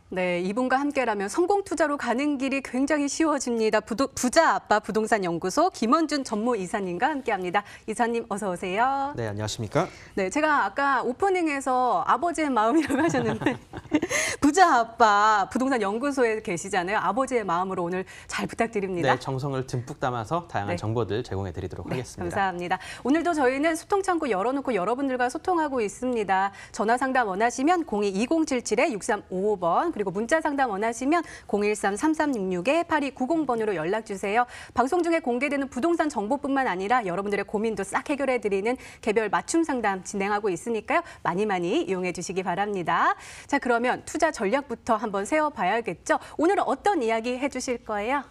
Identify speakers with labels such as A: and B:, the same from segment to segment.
A: 네, 이분과 함께라면 성공 투자로 가는 길이 굉장히 쉬워집니다. 부자 아빠 부동산 연구소 김원준 전무 이사님과 함께합니다. 이사님 어서 오세요.
B: 네, 안녕하십니까?
A: 네, 제가 아까 오프닝에서 아버지의 마음이라고 하셨는데 부자 아빠 부동산 연구소에 계시잖아요. 아버지의 마음으로 오늘 잘 부탁드립니다.
B: 네, 정성을 듬뿍 담아서 다양한 정보들 제공해 드리도록 하겠습니다.
A: 감사합니다. 오늘도 저희는 소통창구 열어놓고 여러분들과 소통하고 있습니다. 전화 상담 원하시면 02-2077-6355번 그리고 문자 상담 원하시면 013-3366-8290번으로 연락 주세요. 방송 중에 공개되는 부동산 정보뿐만 아니라 여러분들의 고민도 싹 해결해 드리는 개별 맞춤 상담 진행하고 있으니까요. 많이 이용해 주시기 바랍니다. 자, 그러면 투자 전략부터 한번 세워봐야겠죠. 오늘은 어떤 이야기 해주실 거예요?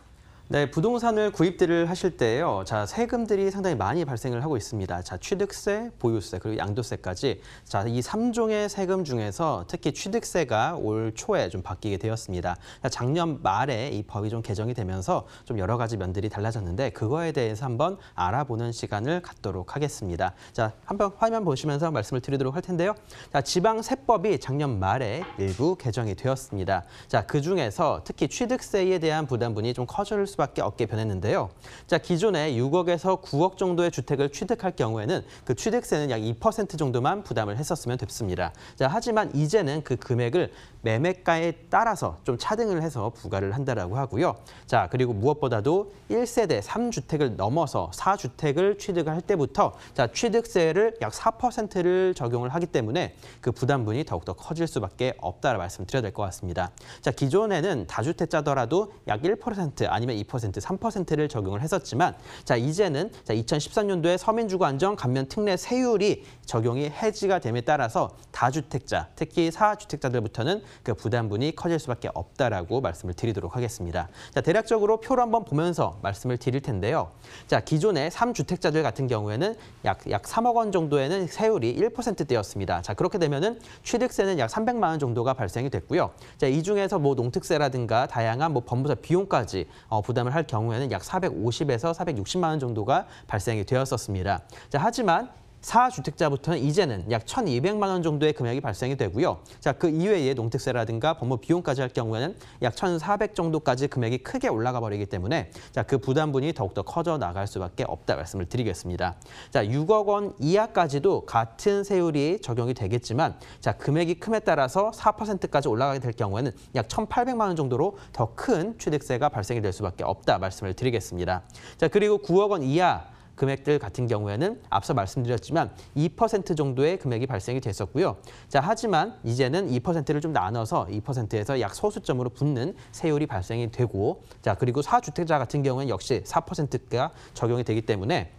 B: 네, 부동산을 구입들을 하실 때요. 자, 세금들이 상당히 많이 발생을 하고 있습니다. 자, 취득세, 보유세, 그리고 양도세까지. 자, 이 3종의 세금 중에서 특히 취득세가 올 초에 좀 바뀌게 되었습니다. 자, 작년 말에 이 법이 좀 개정이 되면서 좀 여러 가지 면들이 달라졌는데 그거에 대해서 한번 알아보는 시간을 갖도록 하겠습니다. 자, 한번 화면 보시면서 말씀을 드리도록 할 텐데요. 자, 지방세법이 작년 말에 일부 개정이 되었습니다. 자, 그중에서 특히 취득세에 대한 부담분이 좀 커질 수밖에 없게 변했는데요. 자, 기존에 6억에서 9억 정도의 주택을 취득할 경우에는 그 취득세는 약 2% 정도만 부담을 했었으면 됐습니다. 자, 하지만 이제는 그 금액을 매매가에 따라서 좀 차등을 해서 부과를 한다라고 하고요. 자, 그리고 무엇보다도 1세대 3주택을 넘어서 4주택을 취득할 때부터 자, 취득세를 약 4%를 적용을 하기 때문에 그 부담분이 더욱더 커질 수밖에 없다라 말씀드려야 될 것 같습니다. 자, 기존에는 다주택자더라도 약 1% 아니면 2%, 3%를 적용을 했었지만 자, 이제는 2013년도에 서민주거 안정 감면 특례 세율이 적용이 해지가 됨에 따라서 다주택자, 특히 4주택자들부터는 그 부담분이 커질 수밖에 없다라고 말씀을 드리도록 하겠습니다. 자, 대략적으로 표를 한번 보면서 말씀을 드릴 텐데요. 자, 기존의 3주택자들 같은 경우에는 약 3억 원 정도에는 세율이 1%대였습니다. 자, 그렇게 되면은 취득세는 약 300만 원 정도가 발생이 됐고요. 자, 이 중에서 뭐 농특세라든가 다양한 뭐 법무사 비용까지 부담을 할 경우에는 약 450에서 460만 원 정도가 발생이 되었었습니다. 자, 하지만 4주택자부터는 이제는 약 1,200만 원 정도의 금액이 발생이 되고요. 자, 그 이외에 농특세라든가 법무 비용까지 할 경우에는 약 1,400 정도까지 금액이 크게 올라가 버리기 때문에 자, 그 부담분이 더욱더 커져 나갈 수밖에 없다 말씀을 드리겠습니다. 자, 6억 원 이하까지도 같은 세율이 적용이 되겠지만 자, 금액이 큼에 따라서 4%까지 올라가게 될 경우에는 약 1,800만 원 정도로 더 큰 취득세가 발생이 될 수밖에 없다 말씀을 드리겠습니다. 자, 그리고 9억 원 이하 금액들 같은 경우에는 앞서 말씀드렸지만 2% 정도의 금액이 발생이 됐었고요. 자, 하지만 이제는 2%를 좀 나눠서 2%에서 약 소수점으로 붙는 세율이 발생이 되고 자, 그리고 4주택자 같은 경우는 역시 4%가 적용이 되기 때문에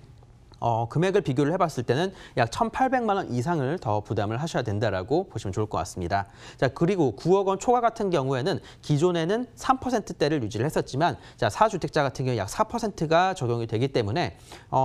B: 금액을 비교를 해봤을 때는 약 1,800만 원 이상을 더 부담을 하셔야 된다라고 보시면 좋을 것 같습니다. 자, 그리고 9억 원 초과 같은 경우에는 기존에는 3%대를 유지를 했었지만 자, 4주택자 같은 경우 약 4%가 적용이 되기 때문에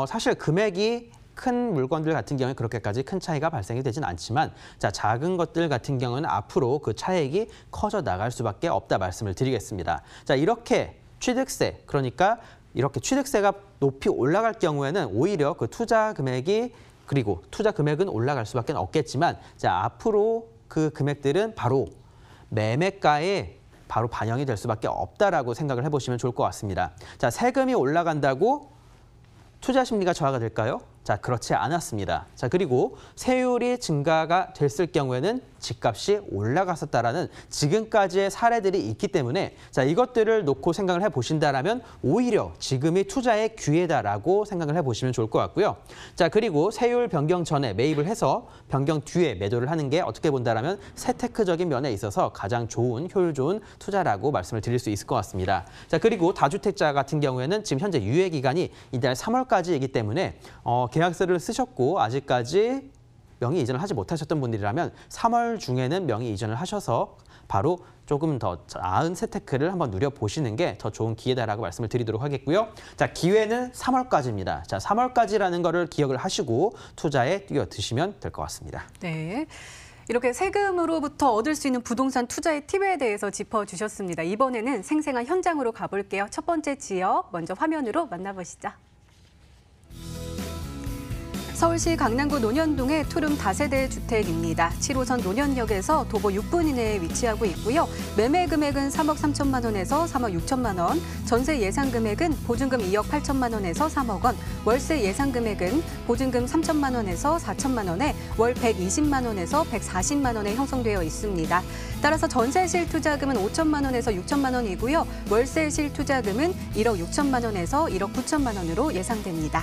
B: 사실 금액이 큰 물건들 같은 경우에 그렇게까지 큰 차이가 발생이 되진 않지만 자, 작은 것들 같은 경우는 앞으로 그 차액이 커져 나갈 수밖에 없다 말씀을 드리겠습니다. 자, 이렇게 취득세, 그러니까 이렇게 취득세가 높이 올라갈 경우에는 오히려 그 투자 금액이 그리고 투자 금액은 올라갈 수밖에 없겠지만 자, 앞으로 그 금액들은 바로 매매가에 바로 반영이 될 수밖에 없다라고 생각을 해보시면 좋을 것 같습니다. 자, 세금이 올라간다고 투자 심리가 저하가 될까요? 자, 그렇지 않았습니다. 자, 그리고 세율이 증가가 됐을 경우에는 집값이 올라갔었다라는 지금까지의 사례들이 있기 때문에 자, 이것들을 놓고 생각을 해보신다라면 오히려 지금이 투자의 기회다라고 생각을 해보시면 좋을 것 같고요. 자, 그리고 세율 변경 전에 매입을 해서 변경 뒤에 매도를 하는 게 어떻게 본다라면 세테크적인 면에 있어서 가장 좋은 효율 좋은 투자라고 말씀을 드릴 수 있을 것 같습니다. 자, 그리고 다주택자 같은 경우에는 지금 현재 유예 기간이 이달 3월까지이기 때문에 계약서를 쓰셨고 아직까지 명의 이전을 하지 못하셨던 분들이라면 3월 중에는 명의 이전을 하셔서 바로 조금 더 나은 세테크를 한번 누려보시는 게 더 좋은 기회다라고 말씀을 드리도록 하겠고요. 자, 기회는 3월까지입니다. 자, 3월까지라는 거를 기억을 하시고 투자에 뛰어드시면 될 것 같습니다.
A: 네. 이렇게 세금으로부터 얻을 수 있는 부동산 투자의 팁에 대해서 짚어주셨습니다. 이번에는 생생한 현장으로 가볼게요. 첫 번째 지역 먼저 화면으로 만나보시죠. 서울시 강남구 논현동의 투룸 다세대 주택입니다. 7호선 논현역에서 도보 6분 이내에 위치하고 있고요. 매매 금액은 3억 3천만 원에서 3억 6천만 원, 전세 예상 금액은 보증금 2억 8천만 원에서 3억 원, 월세 예상 금액은 보증금 3천만 원에서 4천만 원에 월 120만 원에서 140만 원에 형성되어 있습니다. 따라서 전세 실투자금은 5천만 원에서 6천만 원이고요. 월세 실투자금은 1억 6천만 원에서 1억 9천만 원으로 예상됩니다.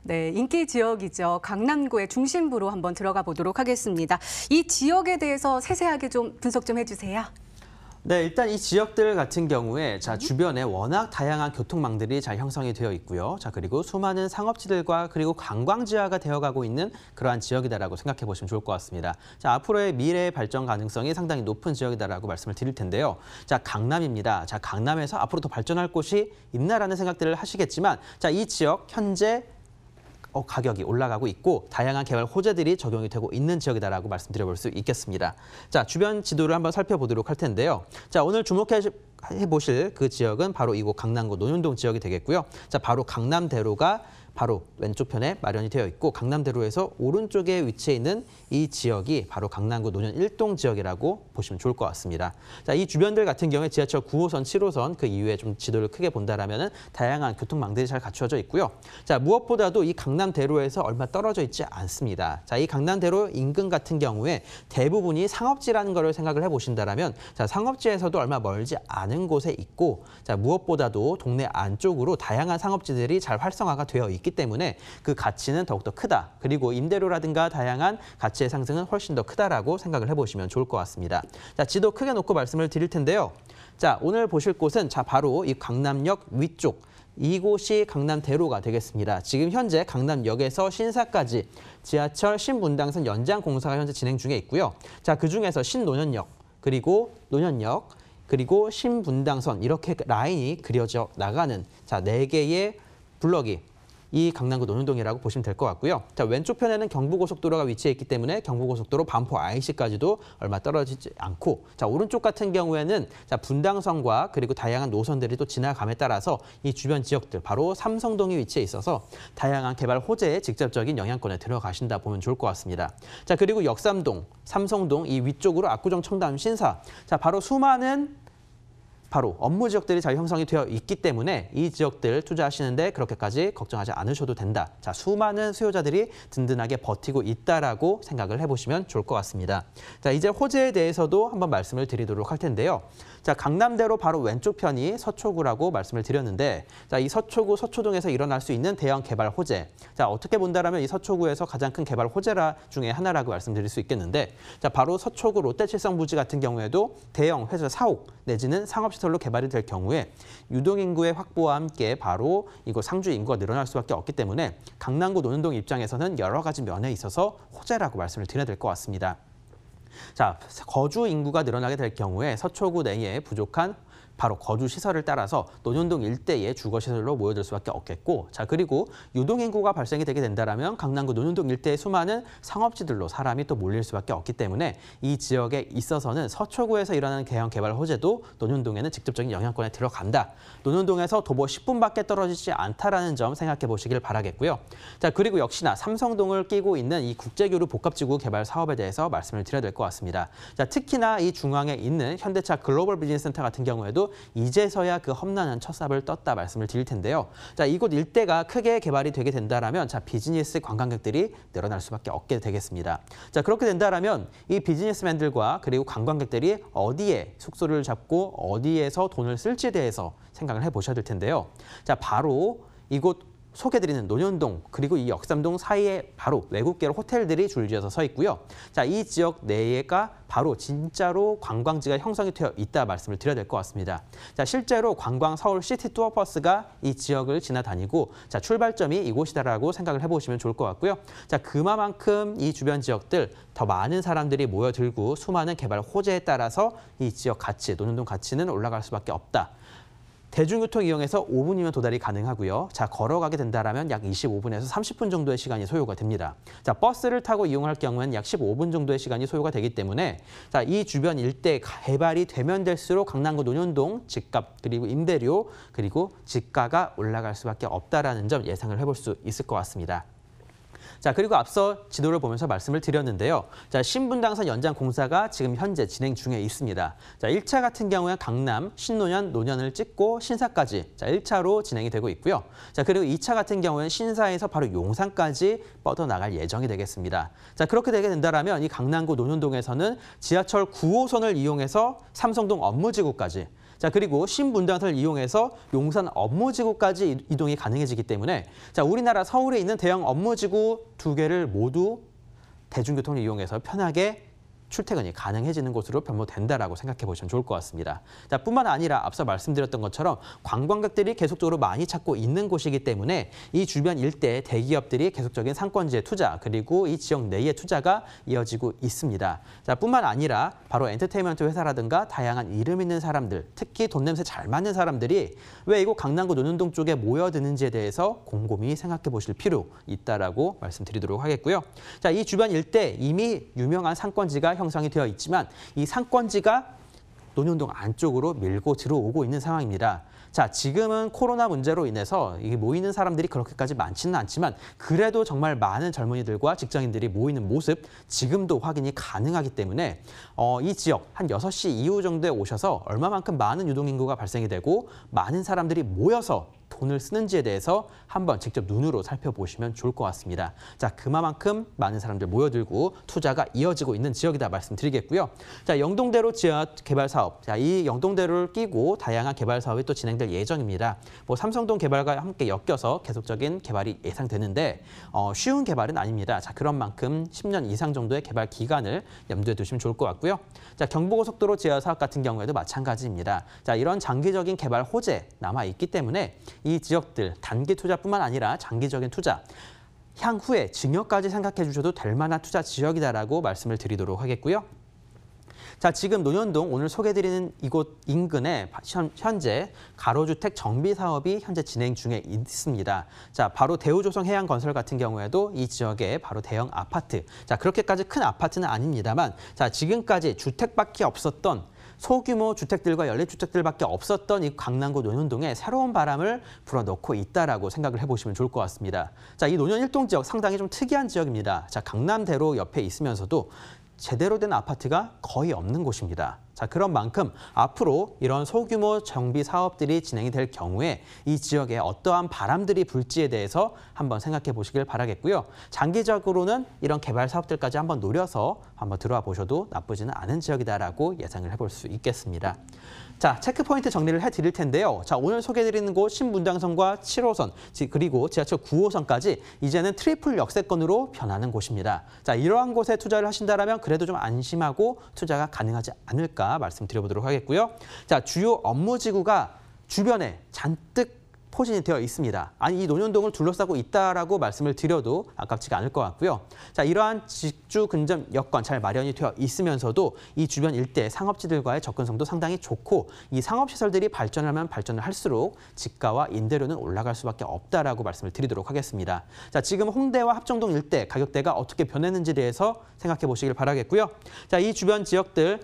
A: 네, 인기 지역이죠. 강남구의 중심부로 한번 들어가 보도록 하겠습니다. 이 지역에 대해서 세세하게 좀 분석 좀 해주세요.
B: 네, 일단 이 지역들 같은 경우에 주변에 워낙 다양한 교통망들이 잘 형성이 되어 있고요. 그리고 수많은 상업지들과 그리고 관광지화가 되어가고 있는 그러한 지역이다라고 생각해 보시면 좋을 것 같습니다. 앞으로의 미래 발전 가능성이 상당히 높은 지역이다라고 말씀을 드릴 텐데요. 강남입니다. 강남에서 앞으로 더 발전할 곳이 있나라는 생각들을 하시겠지만, 이 지역 현재 가격이 올라가고 있고 다양한 개발 호재들이 적용이 되고 있는 지역이다라고 말씀드려볼 수 있겠습니다. 주변 지도를 한번 살펴보도록 할 텐데요. 오늘 주목해 보실 그 지역은 바로 이곳 강남구 논현동 지역이 되겠고요. 바로 강남대로가 바로 왼쪽 편에 마련이 되어 있고, 강남대로에서 오른쪽에 위치해 있는 이 지역이 바로 강남구 논현 1동 지역이라고 보시면 좋을 것 같습니다. 이 주변들 같은 경우에 지하철 9호선, 7호선 그 이후에 좀 지도를 크게 본다라면은 다양한 교통망들이 잘 갖추어져 있고요. 무엇보다도 이 강남대로에서 얼마 떨어져 있지 않습니다. 이 강남대로 인근 같은 경우에 대부분이 상업지라는 것을 생각을 해보신다라면, 상업지에서도 얼마 멀지 않은 곳에 있고, 무엇보다도 동네 안쪽으로 다양한 상업지들이 잘 활성화가 되어 있기 때문에 그 가치는 더욱더 크다. 그리고 임대료라든가 다양한 가치의 상승은 훨씬 더 크다라고 생각을 해보시면 좋을 것 같습니다. 지도 크게 놓고 말씀을 드릴 텐데요. 오늘 보실 곳은 바로 이 강남역 위쪽, 이곳이 강남대로가 되겠습니다. 지금 현재 강남역에서 신사까지 지하철 신분당선 연장 공사가 현재 진행 중에 있고요. 그중에서 신논현역, 그리고 논현역, 그리고 신분당선 이렇게 라인이 그려져 나가는 4개의 블럭이 이 강남구 논현동이라고 보시면 될 것 같고요. 왼쪽 편에는 경부고속도로가 위치해 있기 때문에 경부고속도로 반포 IC까지도 얼마 떨어지지 않고, 오른쪽 같은 경우에는 분당선과 그리고 다양한 노선들이 또 지나감에 따라서 이 주변 지역들 바로 삼성동이 위치해 있어서 다양한 개발 호재에 직접적인 영향권에 들어가신다 보면 좋을 것 같습니다. 그리고 역삼동, 삼성동 이 위쪽으로 압구정, 청담, 신사, 바로 수많은 업무 지역들이 잘 형성이 되어 있기 때문에 이 지역들 투자하시는데 그렇게까지 걱정하지 않으셔도 된다. 수많은 수요자들이 든든하게 버티고 있다라고 생각을 해보시면 좋을 것 같습니다. 이제 호재에 대해서도 한번 말씀을 드리도록 할 텐데요. 강남대로 바로 왼쪽 편이 서초구라고 말씀을 드렸는데, 이 서초구, 서초동에서 일어날 수 있는 대형 개발 호재. 어떻게 본다라면 이 서초구에서 가장 큰 개발 호재라 중에 하나라고 말씀드릴 수 있겠는데, 바로 서초구 롯데칠성 부지 같은 경우에도 대형 회사 사옥 내지는 상업시설로 개발이 될 경우에 유동인구의 확보와 함께 바로 이곳 상주 인구가 늘어날 수밖에 없기 때문에 강남구 논현동 입장에서는 여러 가지 면에 있어서 호재라고 말씀을 드려야 될 것 같습니다. 거주 인구가 늘어나게 될 경우에 서초구 내에 부족한 바로 거주 시설을 따라서 논현동 일대의 주거 시설로 모여들 수밖에 없겠고, 그리고 유동 인구가 발생이 되게 된다라면 강남구 논현동 일대의 수많은 상업지들로 사람이 또 몰릴 수밖에 없기 때문에 이 지역에 있어서는 서초구에서 일어나는 대형 개발 호재도 논현동에는 직접적인 영향권에 들어간다. 논현동에서 도보 10분밖에 떨어지지 않다라는 점 생각해 보시길 바라겠고요. 그리고 역시나 삼성동을 끼고 있는 이 국제교류 복합지구 개발 사업에 대해서 말씀을 드려야 될 것 같습니다. 특히나 이 중앙에 있는 현대차 글로벌 비즈니스 센터 같은 경우에도 이제서야 그 험난한 첫 삽을 떴다 말씀을 드릴 텐데요. 이곳 일대가 크게 개발이 되게 된다라면 비즈니스 관광객들이 늘어날 수밖에 없게 되겠습니다. 그렇게 된다라면 이 비즈니스맨들과 그리고 관광객들이 어디에 숙소를 잡고 어디에서 돈을 쓸지에 대해서 생각을 해보셔야 될 텐데요. 바로 이곳 소개드리는 논현동 그리고 이 역삼동 사이에 바로 외국계로 호텔들이 줄지어서 서 있고요. 이 지역 내가 바로 진짜로 관광지가 형성이 되어 있다 말씀을 드려야 될 것 같습니다. 실제로 관광 서울 시티 투어버스가 이 지역을 지나다니고 출발점이 이곳이다라고 생각을 해보시면 좋을 것 같고요. 그만큼 이 주변 지역들 더 많은 사람들이 모여들고 수많은 개발 호재에 따라서 이 지역 가치, 논현동 가치는 올라갈 수밖에 없다. 대중교통 이용해서 5분이면 도달이 가능하고요. 자, 걸어가게 된다라면 약 25분에서 30분 정도의 시간이 소요가 됩니다. 자, 버스를 타고 이용할 경우에는 약 15분 정도의 시간이 소요가 되기 때문에 자, 이 주변 일대 개발이 되면 될수록 강남구 논현동 집값 그리고 임대료 그리고 집가가 올라갈 수밖에 없다라는 점 예상을 해볼 수 있을 것 같습니다. 자, 그리고 앞서 지도를 보면서 말씀을 드렸는데요. 자, 신분당선 연장 공사가 지금 현재 진행 중에 있습니다. 자, 1차 같은 경우에 강남, 신논현, 논현을 찍고 신사까지 자, 1차로 진행이 되고 있고요. 자, 그리고 2차 같은 경우에는 신사에서 바로 용산까지 뻗어나갈 예정이 되겠습니다. 자, 그렇게 되게 된다면 이 강남구 논현동에서는 지하철 9호선을 이용해서 삼성동 업무지구까지 자, 그리고 신분당선을 이용해서 용산 업무지구까지 이동이 가능해지기 때문에 자, 우리나라 서울에 있는 대형 업무지구 2개를 모두 대중교통을 이용해서 편하게 출퇴근이 가능해지는 곳으로 변모된다라고 생각해 보시면 좋을 것 같습니다. 자, 뿐만 아니라 앞서 말씀드렸던 것처럼 관광객들이 계속적으로 많이 찾고 있는 곳이기 때문에 이 주변 일대의 대기업들이 계속적인 상권지의 투자 그리고 이 지역 내의 투자가 이어지고 있습니다. 자, 뿐만 아니라 바로 엔터테인먼트 회사라든가 다양한 이름 있는 사람들, 특히 돈 냄새 잘 맡는 사람들이 왜 이곳 강남구 논현동 쪽에 모여드는지에 대해서 곰곰이 생각해 보실 필요 있다라고 말씀드리도록 하겠고요. 자, 이 주변 일대 이미 유명한 상권지가 형성이 되어 있지만 이 상권지가 논현동 안쪽으로 밀고 들어오고 있는 상황입니다. 자, 지금은 코로나 문제로 인해서 이게 모이는 사람들이 그렇게까지 많지는 않지만 그래도 정말 많은 젊은이들과 직장인들이 모이는 모습 지금도 확인이 가능하기 때문에 이 지역 한 6시 이후 정도에 오셔서 얼마만큼 많은 유동인구가 발생이 되고 많은 사람들이 모여서 돈을 쓰는지에 대해서 한번 직접 눈으로 살펴보시면 좋을 것 같습니다. 자, 그만큼 많은 사람들 모여들고 투자가 이어지고 있는 지역이다 말씀드리겠고요. 자, 영동대로 지하 개발 사업. 자, 이 영동대로를 끼고 다양한 개발 사업이 또 진행될 예정입니다. 뭐 삼성동 개발과 함께 엮여서 계속적인 개발이 예상되는데 쉬운 개발은 아닙니다. 자, 그런 만큼 10년 이상 정도의 개발 기간을 염두에 두시면 좋을 것 같고요. 자, 경부고속도로 지하 사업 같은 경우에도 마찬가지입니다. 자, 이런 장기적인 개발 호재 남아 있기 때문에 이 지역들 단기 투자뿐만 아니라 장기적인 투자, 향후에 증여까지 생각해 주셔도 될 만한 투자 지역이다라고 말씀을 드리도록 하겠고요. 자, 지금 논현동 오늘 소개해드리는 이곳 인근에 현재 가로주택 정비 사업이 현재 진행 중에 있습니다. 자, 바로 대우조성해양건설 같은 경우에도 이 지역에 바로 대형 아파트, 자, 그렇게까지 큰 아파트는 아닙니다만, 자, 지금까지 주택밖에 없었던 소규모 주택들과 연립주택들밖에 없었던 이 강남구 논현동에 새로운 바람을 불어넣고 있다라고 생각을 해보시면 좋을 것 같습니다. 자, 이 논현 1동 지역 상당히 좀 특이한 지역입니다. 자, 강남대로 옆에 있으면서도 제대로 된 아파트가 거의 없는 곳입니다. 자, 그런 만큼 앞으로 이런 소규모 정비 사업들이 진행이 될 경우에 이 지역에 어떠한 바람들이 불지에 대해서 한번 생각해 보시길 바라겠고요. 장기적으로는 이런 개발 사업들까지 한번 노려서 한번 들어와 보셔도 나쁘지는 않은 지역이다라고 예상을 해볼 수 있겠습니다. 자, 체크포인트 정리를 해드릴 텐데요. 자, 오늘 소개해드리는 곳 신분당선과 7호선 그리고 지하철 9호선까지 이제는 트리플 역세권으로 변하는 곳입니다. 자, 이러한 곳에 투자를 하신다면 그래도 좀 안심하고 투자가 가능하지 않을까 말씀드려보도록 하겠고요. 자, 주요 업무지구가 주변에 잔뜩 포진이 되어 있습니다. 아니, 이 논현동을 둘러싸고 있다라고 말씀을 드려도 아깝지가 않을 것 같고요. 자, 이러한 직주 근접 여건 잘 마련이 되어 있으면서도 이 주변 일대 상업지들과의 접근성도 상당히 좋고 이 상업시설들이 발전하면 발전을 할수록 집가와 임대료는 올라갈 수밖에 없다라고 말씀을 드리도록 하겠습니다. 자, 지금 홍대와 합정동 일대 가격대가 어떻게 변했는지에 대해서 생각해 보시길 바라겠고요. 자, 이 주변 지역들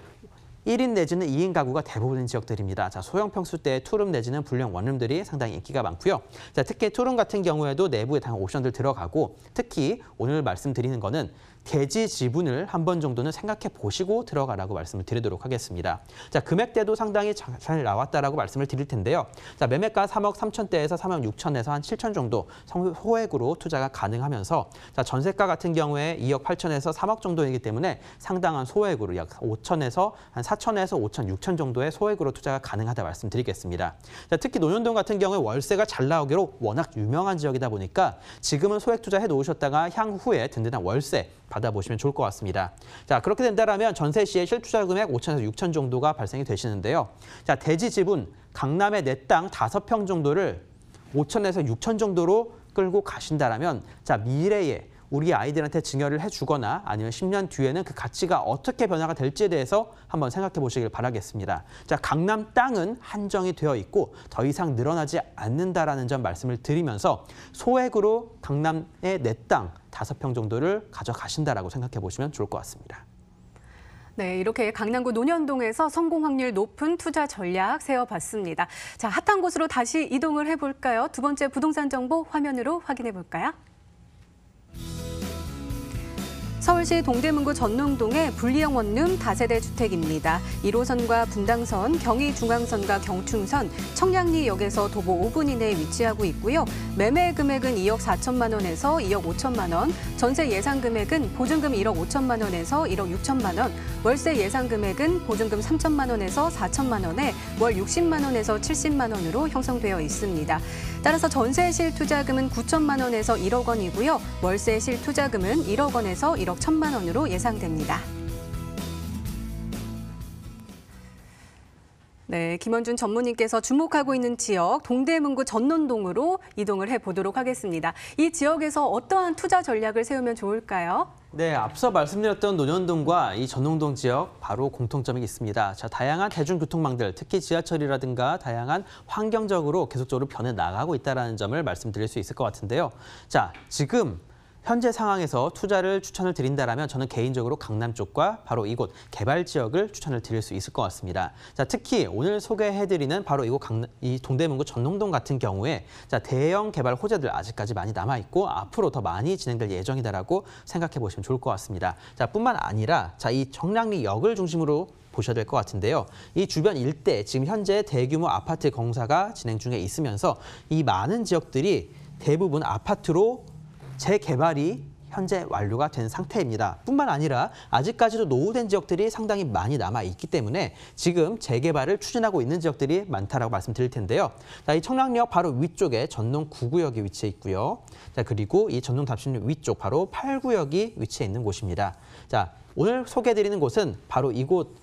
B: 1인 내지는 2인 가구가 대부분인 지역들입니다. 자, 소형 평수대의 투룸 내지는 불량 원룸들이 상당히 인기가 많고요. 자, 특히 투룸 같은 경우에도 내부에 다양한 옵션들 들어가고 특히 오늘 말씀드리는 거는 대지 지분을 한 번 정도는 생각해 보시고 들어가라고 말씀을 드리도록 하겠습니다. 자, 금액대도 상당히 잘 나왔다라고 말씀을 드릴 텐데요. 자, 매매가 3억 3천대에서 3억 6천에서 한 7천 정도 소액으로 투자가 가능하면서 자, 전세가 같은 경우에 2억 8천에서 3억 정도이기 때문에 상당한 소액으로 약 5천에서 한 4천에서 5천, 6천 정도의 소액으로 투자가 가능하다 말씀드리겠습니다. 자, 특히 논현동 같은 경우에 월세가 잘 나오기로 워낙 유명한 지역이다 보니까 지금은 소액 투자해 놓으셨다가 향후에 든든한 월세 받아보시면 좋을 것 같습니다. 자, 그렇게 된다면 전세 시의 실투자 금액 5천에서 6천 정도가 발생이 되시는데요. 자, 대지 지분 강남의 내 땅 5평 정도를 5천에서 6천 정도로 끌고 가신다면 자, 미래에 우리 아이들한테 증여를 해주거나 아니면 10년 뒤에는 그 가치가 어떻게 변화가 될지에 대해서 한번 생각해 보시길 바라겠습니다. 자, 강남 땅은 한정이 되어 있고 더 이상 늘어나지 않는다라는 점 말씀을 드리면서 소액으로 강남의 내 땅 5평 정도를 가져가신다라고 생각해 보시면 좋을 것 같습니다.
A: 네, 이렇게 강남구 논현동에서 성공 확률 높은 투자 전략 세워봤습니다. 자, 핫한 곳으로 다시 이동을 해볼까요? 두 번째 부동산 정보 화면으로 확인해 볼까요? 서울시 동대문구 전농동의 분리형 원룸 다세대 주택입니다. 1호선과 분당선, 경의중앙선과 경춘선, 청량리역에서 도보 5분 이내에 위치하고 있고요. 매매 금액은 2억 4천만 원에서 2억 5천만 원, 전세 예상 금액은 보증금 1억 5천만 원에서 1억 6천만 원, 월세 예상 금액은 보증금 3천만 원에서 4천만 원에 월 60만 원에서 70만 원으로 형성되어 있습니다. 따라서 전세 실투자금은 9천만 원에서 1억 원이고요. 월세 실투자금은 1억 원에서 1억 1천만 원으로 예상됩니다. 네, 김원준 전무님께서 주목하고 있는 지역 동대문구 전논동으로 이동을 해보도록 하겠습니다. 이 지역에서 어떠한 투자 전략을 세우면 좋을까요?
B: 네, 앞서 말씀드렸던 논현동과 이 전농동 지역 바로 공통점이 있습니다. 자, 다양한 대중교통망들, 특히 지하철이라든가 다양한 환경적으로 계속적으로 변해 나가고 있다는 점을 말씀드릴 수 있을 것 같은데요. 자, 지금 현재 상황에서 투자를 추천을 드린다라면 저는 개인적으로 강남 쪽과 바로 이곳 개발 지역을 추천을 드릴 수 있을 것 같습니다. 자, 특히 오늘 소개해드리는 바로 이 동대문구 전농동 같은 경우에 자, 대형 개발 호재들 아직까지 많이 남아 있고 앞으로 더 많이 진행될 예정이다라고 생각해 보시면 좋을 것 같습니다. 자, 뿐만 아니라 자, 이 청량리역을 중심으로 보셔야 될 것 같은데요. 이 주변 일대 지금 현재 대규모 아파트 공사가 진행 중에 있으면서 이 많은 지역들이 대부분 아파트로 재개발이 현재 완료가 된 상태입니다. 뿐만 아니라 아직까지도 노후된 지역들이 상당히 많이 남아 있기 때문에 지금 재개발을 추진하고 있는 지역들이 많다라고 말씀드릴 텐데요. 자, 이 청량리역 바로 위쪽에 전농 9구역이 위치해 있고요. 자, 그리고 이 전농 답십리 위쪽 바로 8구역이 위치해 있는 곳입니다. 자, 오늘 소개해드리는 곳은 바로 이곳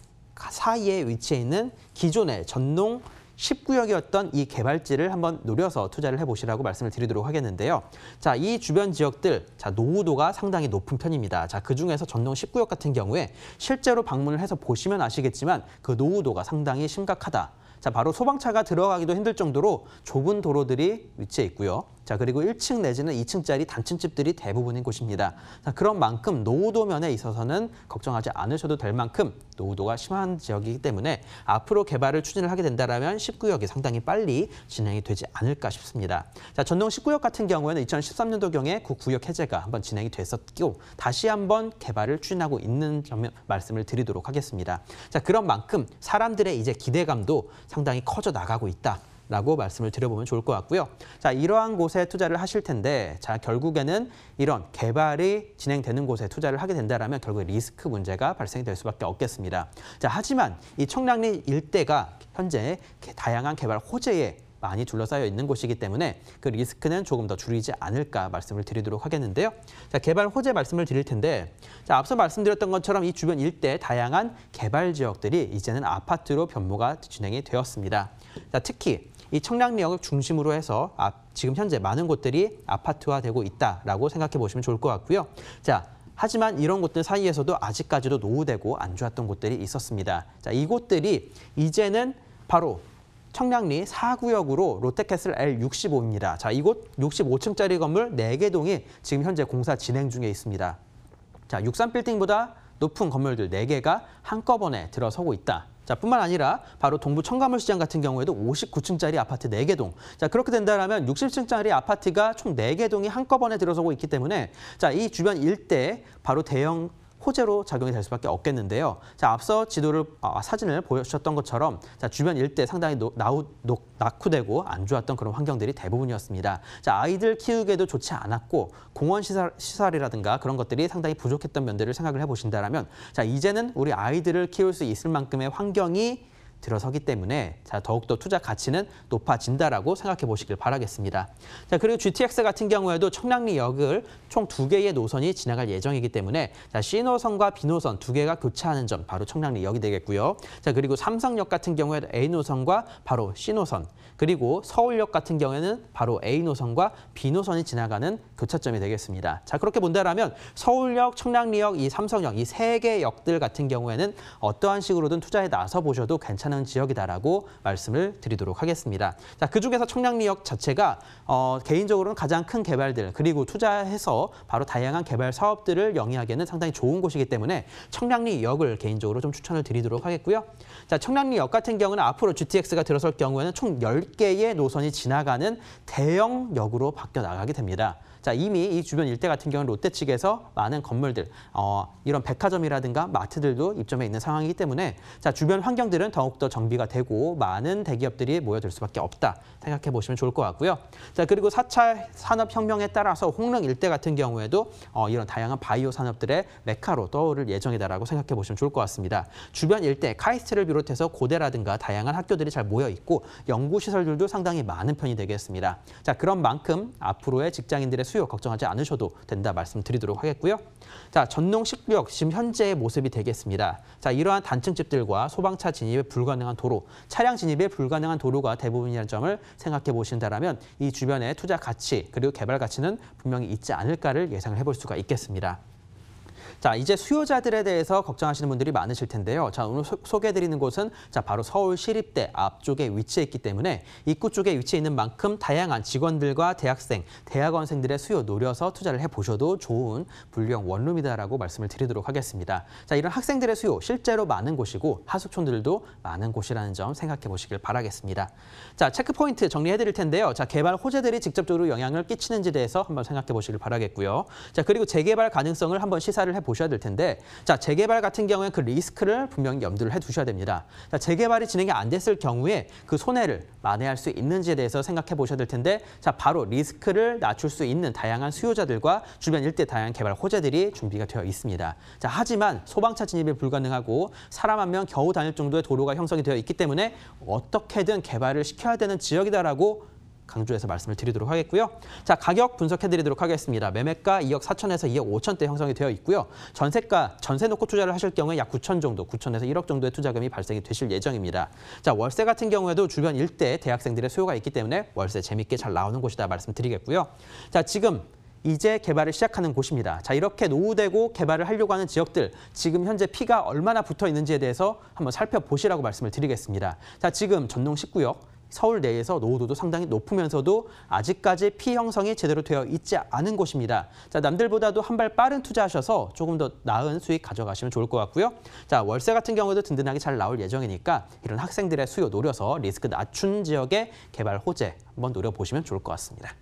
B: 사이에 위치해 있는 기존의 전농 10구역이었던 이 개발지를 한번 노려서 투자를 해보시라고 말씀을 드리도록 하겠는데요. 자, 이 주변 지역들, 자, 노후도가 상당히 높은 편입니다. 자, 그중에서 전농 10구역 같은 경우에 실제로 방문을 해서 보시면 아시겠지만 그 노후도가 상당히 심각하다. 자, 바로 소방차가 들어가기도 힘들 정도로 좁은 도로들이 위치해 있고요. 자, 그리고 1층 내지는 2층짜리 단층집들이 대부분인 곳입니다. 자, 그런 만큼 노후도 면에 있어서는 걱정하지 않으셔도 될 만큼 노후도가 심한 지역이기 때문에 앞으로 개발을 추진을 하게 된다면 10구역이 상당히 빨리 진행이 되지 않을까 싶습니다. 자, 전농 10구역 같은 경우에는 2013년도경에 그 구역 해제가 한번 진행이 됐었고 다시 한번 개발을 추진하고 있는 점 말씀을 드리도록 하겠습니다. 자, 그런 만큼 사람들의 이제 기대감도 상당히 커져 나가고 있다. 라고 말씀을 드려보면 좋을 것 같고요. 자, 이러한 곳에 투자를 하실 텐데 자, 결국에는 이런 개발이 진행되는 곳에 투자를 하게 된다면 결국 리스크 문제가 발생이 될 수밖에 없겠습니다. 자, 하지만 이 청량리 일대가 현재 다양한 개발 호재에 많이 둘러싸여 있는 곳이기 때문에 그 리스크는 조금 더 줄이지 않을까 말씀을 드리도록 하겠는데요. 자, 개발 호재 말씀을 드릴 텐데 자, 앞서 말씀드렸던 것처럼 이 주변 일대 다양한 개발 지역들이 이제는 아파트로 변모가 진행이 되었습니다. 자, 특히 이 청량리역을 중심으로 해서 지금 현재 많은 곳들이 아파트화되고 있다라고 생각해 보시면 좋을 것 같고요. 자, 하지만 이런 곳들 사이에서도 아직까지도 노후되고 안 좋았던 곳들이 있었습니다. 자, 이곳들이 이제는 바로 청량리 4구역으로 롯데캐슬 L65입니다. 자, 이곳 65층짜리 건물 4개 동이 지금 현재 공사 진행 중에 있습니다. 자, 63빌딩보다 높은 건물들 4개가 한꺼번에 들어서고 있다. 자, 뿐만 아니라 바로 동부 청가물 시장 같은 경우에도 59층짜리 아파트 4개 동. 자, 그렇게 된다면 60층짜리 아파트가 총 4개 동이 한꺼번에 들어서고 있기 때문에 자, 이 주변 일대에 바로 대형 호재로 작용이 될 수밖에 없겠는데요. 자, 앞서 사진을 보여주셨던 것처럼 자, 주변 일대 상당히 낙후되고 안 좋았던 그런 환경들이 대부분이었습니다. 자, 아이들 키우기에도 좋지 않았고 공원 시설이라든가 그런 것들이 상당히 부족했던 면들을 생각을 해보신다면 자, 이제는 우리 아이들을 키울 수 있을 만큼의 환경이 들어서기 때문에 자, 더욱더 투자 가치는 높아진다라고 생각해 보시길 바라겠습니다. 자, 그리고 GTX 같은 경우에도 청량리역을 총 2개의 노선이 지나갈 예정이기 때문에 자, C노선과 B노선 2개가 교차하는 점 바로 청량리역이 되겠고요. 자, 그리고 삼성역 같은 경우에도 A노선과 바로 C노선, 그리고 서울역 같은 경우에는 바로 A노선과 B노선이 지나가는 교차점이 되겠습니다. 자, 그렇게 본다라면 서울역, 청량리역, 이 삼성역, 이 3개 역들 같은 경우에는 어떠한 식으로든 투자에 나서 보셔도 괜찮은 지역이다라고 말씀을 드리도록 하겠습니다. 자, 그중에서 청량리역 자체가 개인적으로는 가장 큰 개발들, 그리고 투자해서 바로 다양한 개발 사업들을 영위하기에는 상당히 좋은 곳이기 때문에 청량리역을 개인적으로 좀 추천을 드리도록 하겠고요. 자, 청량리역 같은 경우는 앞으로 GTX가 들어설 경우에는 총 10개의 노선이 지나가는 대형 역으로 바뀌어 나가게 됩니다. 자, 이미 이 주변 일대 같은 경우는 롯데 측에서 많은 건물들, 이런 백화점이라든가 마트들도 입점해 있는 상황이기 때문에 자, 주변 환경들은 더욱더 정비가 되고 많은 대기업들이 모여들 수밖에 없다 생각해 보시면 좋을 것 같고요. 자, 그리고 4차 산업혁명에 따라서 홍릉 일대 같은 경우에도 이런 다양한 바이오 산업들의 메카로 떠오를 예정이다라고 생각해 보시면 좋을 것 같습니다. 주변 일대, 카이스트를 비롯해서 고대라든가 다양한 학교들이 잘 모여 있고 연구시설들도 상당히 많은 편이 되겠습니다. 자, 그런 만큼 앞으로의 직장인들의 수요 걱정하지 않으셔도 된다 말씀드리도록 하겠고요. 자, 전농 19역 지금 현재의 모습이 되겠습니다. 자, 이러한 단층집들과 소방차 진입에 불가능한 도로, 차량 진입에 불가능한 도로가 대부분이라는 점을 생각해 보신다면 이 주변의 투자 가치 그리고 개발 가치는 분명히 있지 않을까를 예상을 해볼 수가 있겠습니다. 자, 이제 수요자들에 대해서 걱정하시는 분들이 많으실 텐데요. 자, 오늘 소개해드리는 곳은 자, 바로 서울시립대 앞쪽에 위치해 있기 때문에 입구 쪽에 위치해 있는 만큼 다양한 직원들과 대학생, 대학원생들의 수요 노려서 투자를 해보셔도 좋은 불리형 원룸이다라고 말씀을 드리도록 하겠습니다. 자, 이런 학생들의 수요 실제로 많은 곳이고 하숙촌들도 많은 곳이라는 점 생각해 보시길 바라겠습니다. 자, 체크포인트 정리해드릴 텐데요. 자, 개발 호재들이 직접적으로 영향을 끼치는지에 대해서 한번 생각해 보시길 바라겠고요. 자, 그리고 재개발 가능성을 한번 시사를 해보셔야 될 텐데 자, 재개발 같은 경우에 그 리스크를 분명히 염두를 해두셔야 됩니다. 자, 재개발이 진행이 안 됐을 경우에 그 손해를 만회할 수 있는지에 대해서 생각해 보셔야 될 텐데 자, 바로 리스크를 낮출 수 있는 다양한 수요자들과 주변 일대 다양한 개발 호재들이 준비가 되어 있습니다. 자, 하지만 소방차 진입이 불가능하고 사람 한 명 겨우 다닐 정도의 도로가 형성이 되어 있기 때문에 어떻게든 개발을 시켜야 되는 지역이다라고 강조해서 말씀을 드리도록 하겠고요. 자, 가격 분석해드리도록 하겠습니다. 매매가 2억 4천에서 2억 5천대 형성이 되어 있고요. 전세가, 전세 놓고 투자를 하실 경우에 약 9천 정도, 9천에서 1억 정도의 투자금이 발생이 되실 예정입니다. 자, 월세 같은 경우에도 주변 일대 대학생들의 수요가 있기 때문에 월세 재밌게 잘 나오는 곳이다 말씀드리겠고요. 자, 지금 이제 개발을 시작하는 곳입니다. 자, 이렇게 노후되고 개발을 하려고 하는 지역들, 지금 현재 피가 얼마나 붙어 있는지에 대해서 한번 살펴보시라고 말씀을 드리겠습니다. 자, 지금 전농 19역, 서울 내에서 노후도도 상당히 높으면서도 아직까지 피 형성이 제대로 되어 있지 않은 곳입니다. 자, 남들보다도 한 발 빠른 투자하셔서 조금 더 나은 수익 가져가시면 좋을 것 같고요. 자, 월세 같은 경우도 든든하게 잘 나올 예정이니까 이런 학생들의 수요 노려서 리스크 낮춘 지역의 개발 호재 한번 노려보시면 좋을 것 같습니다.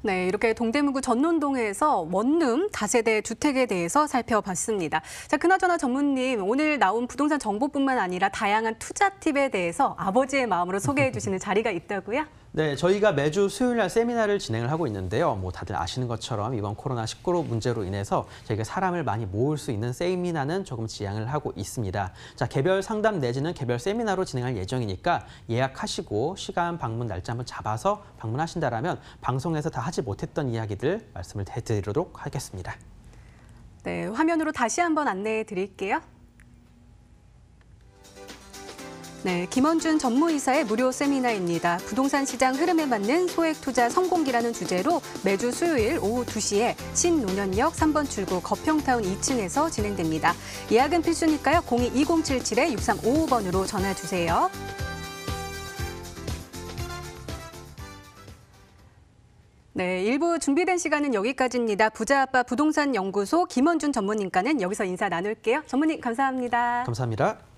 A: 네, 이렇게 동대문구 전논동에서 원룸 다세대 주택에 대해서 살펴봤습니다. 자, 그나저나 전무님, 오늘 나온 부동산 정보뿐만 아니라 다양한 투자 팁에 대해서 아버지의 마음으로 소개해 주시는 자리가 있다고요?
B: 네, 저희가 매주 수요일 날 세미나를 진행을 하고 있는데요. 뭐 다들 아시는 것처럼 이번 코로나19 문제로 인해서 저희가 사람을 많이 모을 수 있는 세미나는 조금 지양을 하고 있습니다. 자, 개별 상담 내지는 개별 세미나로 진행할 예정이니까 예약하시고 시간 방문 날짜 한번 잡아서 방문하신다라면 방송에서 다 하지 못했던 이야기들 말씀을 해드리도록 하겠습니다.
A: 네, 화면으로 다시 한번 안내해 드릴게요. 네, 김원준 전무이사의 무료 세미나입니다. 부동산 시장 흐름에 맞는 소액 투자 성공기라는 주제로 매주 수요일 오후 2시에 신논현역 3번 출구 거평타운 2층에서 진행됩니다. 예약은 필수니까요. 02-2077-6355번으로 전화 주세요. 네, 1부 준비된 시간은 여기까지입니다. 부자아빠 부동산 연구소 김원준 전무님과는 여기서 인사 나눌게요. 전무님 감사합니다.
B: 감사합니다.